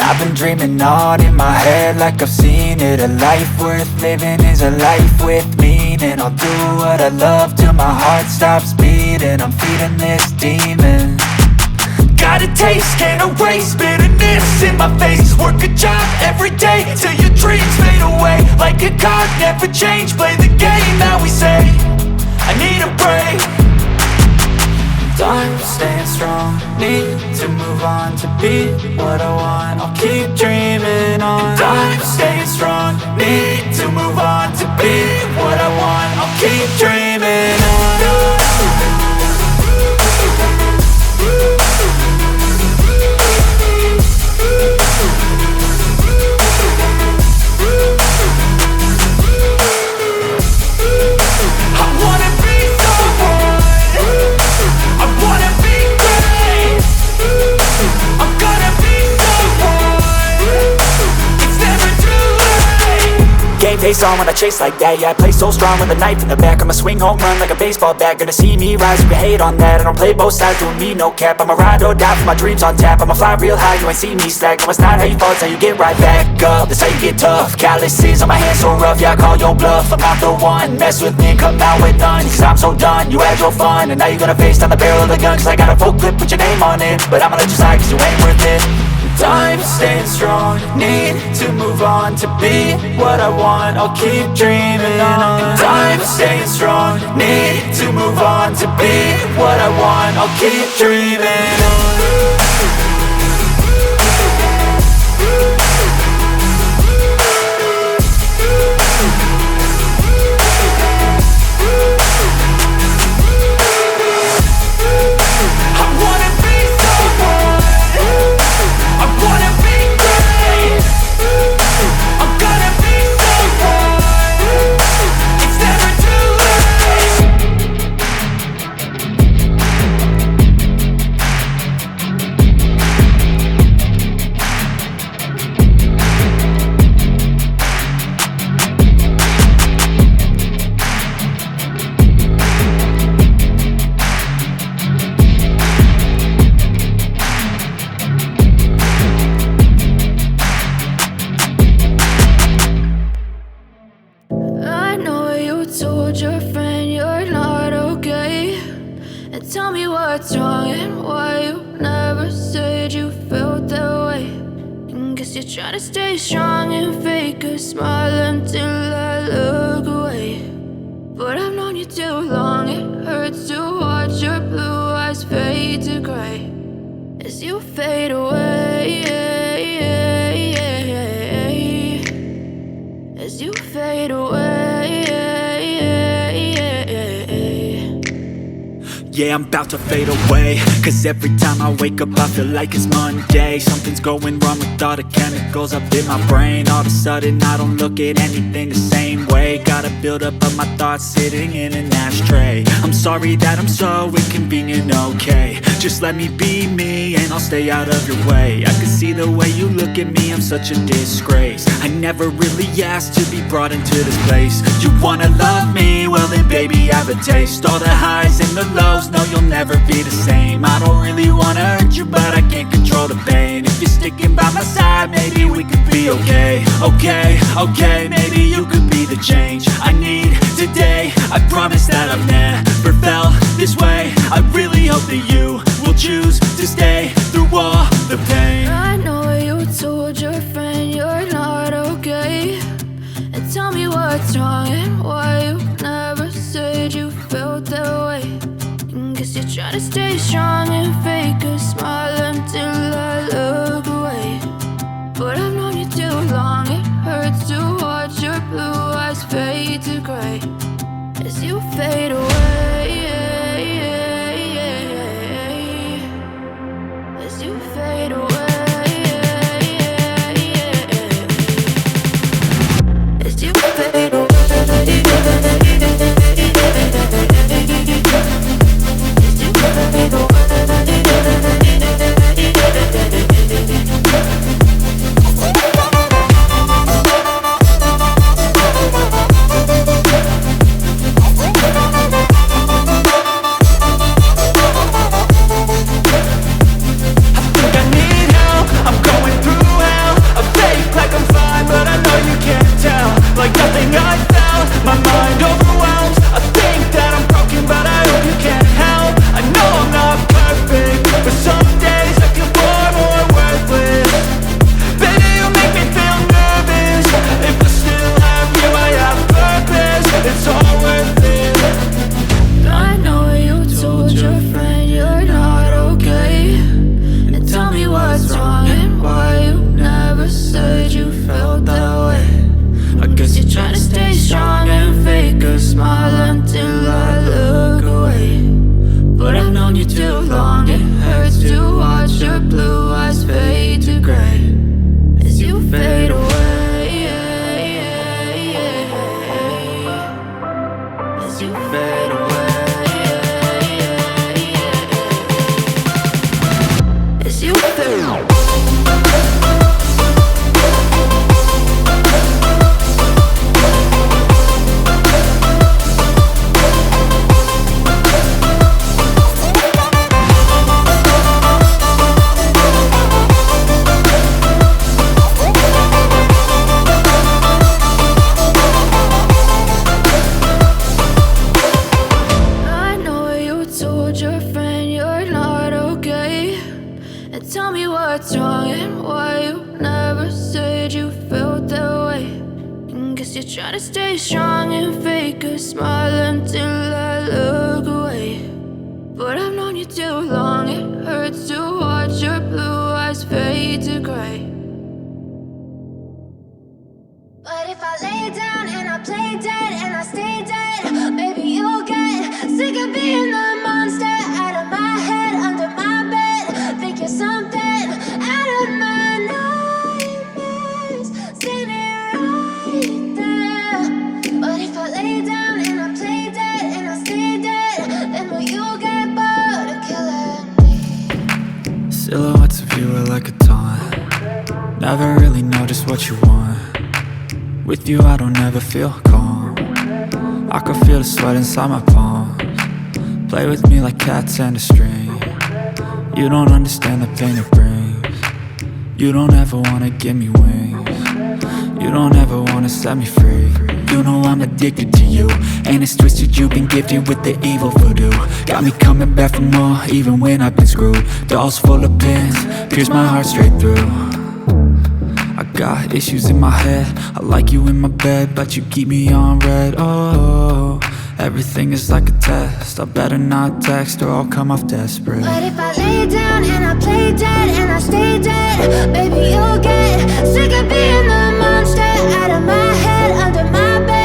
I've been dreaming on in my head like I've seen it. A life worth living is a life with meaning. I'll do what I love till my heart stops beating. I'm feeding this demon. Got a taste, can't erase bitterness in my face. Work a job every day till your dreams fade away. Like a card, never change, play the game that we say. I need a break. Time staying strong, need to move on to be what I want. I'll keep dreaming on. Time staying strong, need to move on to be what I want. I'll keep dreaming on. Face on when I chase like that. Yeah, I play so strong with a knife in the back. I'ma swing home run like a baseball bat. Gonna see me rise, you can hate on that. I don't play both sides, doing me no cap. I'ma ride or die for my dreams on tap. I'ma fly real high, you ain't see me slack. No, it's not how you fall, it's how you get right back up. That's how you get tough. Calluses on my hands so rough, yeah, I call your bluff. I'm not the one, mess with me and come out with none. Cause I'm so done, you had your fun. And now you're gonna face down the barrel of the gun. Cause I got a full clip with your name on it. But I'ma let you slide cause you ain't worth it. Time staying strong, need to move on to be what I want. I'll keep dreaming on. Time staying strong, need to move on to be what I want. I'll keep dreaming on. What's wrong and why you never said you felt that way? And guess you're trying to stay strong and fake a smile until I look away. But I've known you too long, it hurts to watch your blue eyes fade to gray as you fade away. fade away. Yeah, I'm about to fade away, cause every time I wake up I feel like it's Monday. Something's going wrong with all the chemicals up in my brain. All of a sudden I don't look at anything the same way. Gotta build up of my thoughts sitting in an ashtray. I'm sorry that I'm so inconvenient, okay. Just let me be me and I'll stay out of your way. I can see the way you look at me, I'm such a disgrace. I never really asked to be brought into this place. You wanna love me? Well then baby I have a taste. All the highs and the lows, no you'll never be the same. I don't really wanna hurt you but I can't control the pain. If you're sticking by my side maybe we could be okay. Okay, maybe you could be the change I need today. I promise that I've never felt this way. I really hope that you will choose to stay through all the pain. I know you told your friend you're not okay, and tell me what's wrong and why you never said you felt that way. Guess you're trying to stay strong and fake a smile until I look away. But I've known you too long, it hurts to watch your blue eyes fade to grey as you fade away. As you fade away. As you fade away. Silhouettes of you are like a taunt. Never really know just what you want. With you I don't ever feel calm. I can feel the sweat inside my palms. Play with me like cats and a string. You don't understand the pain it brings. You don't ever wanna give me wings. You don't ever wanna set me free. You know I'm addicted to you, and it's twisted, you've been gifted with the evil voodoo. Got me coming back for more, even when I've been screwed. Dolls full of pins, pierce my heart straight through. I got issues in my head, I like you in my bed, but you keep me on red. Oh, everything is like a test, I better not text or I'll come off desperate. But if I lay down and I play dead and I stay dead, baby you'll get sick of being the monster out of my head, under my bed.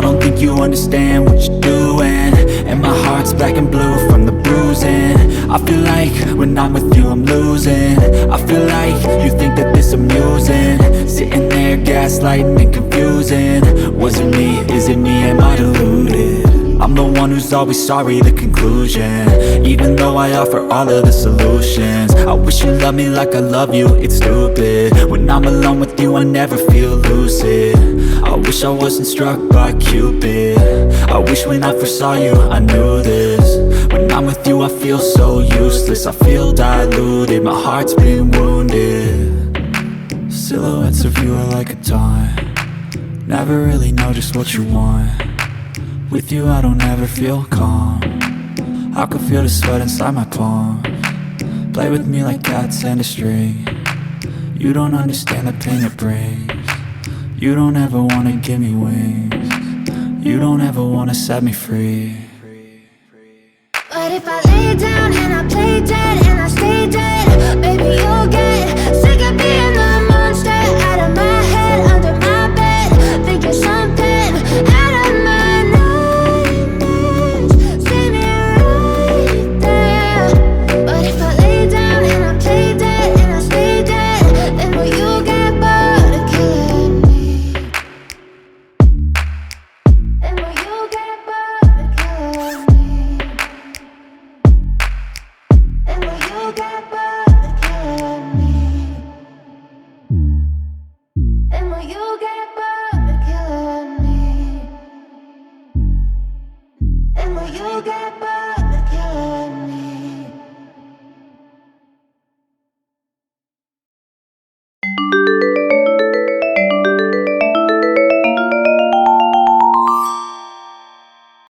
I don't think you understand what you're doing, and my heart's black and blue from the bruising. I feel like when I'm with you I'm losing. I feel like you think that this amusing, sitting there gaslighting and confusing. Was it me? Is it me? Am I deluded? I'm the one who's always sorry, the conclusion, even though I offer all of the solutions. I wish you loved me like I love you, it's stupid. When I'm alone with you I never feel lucid. I wish I wasn't struck by Cupid. I wish when I first saw you I knew this. When I'm with you I feel so useless, I feel diluted, my heart's been wounded. Silhouettes of you are like a taunt, never really know just what you want. With you I don't ever feel calm, I can feel the sweat inside my palm. Play with me like cats and a string, you don't understand the pain it brings. You don't ever wanna give me wings, you don't ever wanna set me free. But if I lay down and